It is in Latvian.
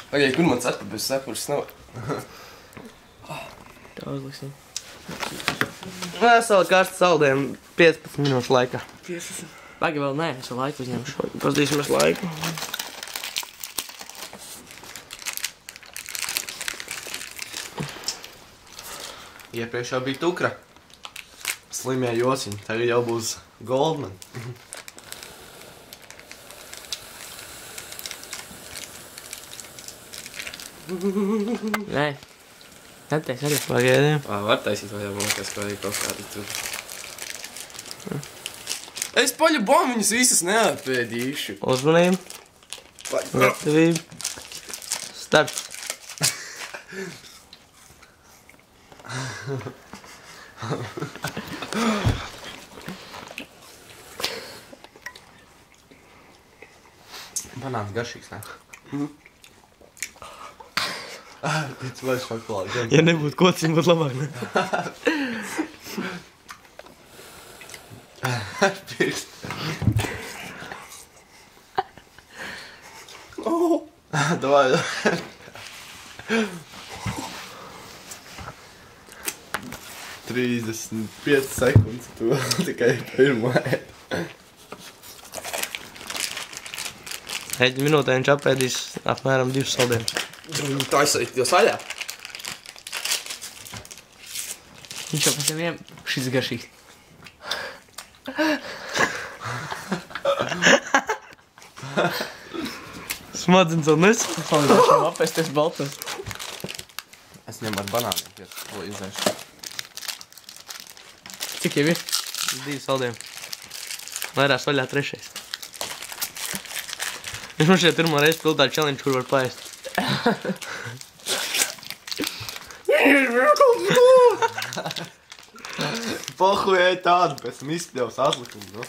Pagaid, kur man cepures sapurs nav? Tā uzliksim. Veseli karsti saldējumi 15 minūšu laikā. Pagaid vēl nē, es vēl laiku uzņemšu. Pazdīsimies laiku. Iepriekš jau bija tukra. Slimie jociņi, tagad jau būs Goldman. Nē. Netaisi arī. Pagaidiem. Var taisīt, vai jau man liekas, ka vajag kaut kādi tur. Es paļabām viņus visas neatpēdīšu. Uzmanību. Gatavību. Start. Banāns garšīgs, ne? Pēc vai šokolādi. Ja nebūtu kociņi, būtu labāk, ne? Pirkst. Davai. 35 sekundes, tu tikai pirmo ēd. 7 minūtē viņš apēdīs apmēram 2 saldējumus. Taisīt, jo saļā. Viņš jau pēc saviem šis garšīgs. Smadzenes vēl nesu. Palīdāšām apēsties baltos. Es ņemu ar banāniem, ja to izēšu. Cik jau ir? 2 saldējumi. Vairās vaļā 3. Viņš man šeit pirmo reizi pildā challenge, kur var paēst. Pohu ej tādu, pēc tam izspļaus atlikumu, no?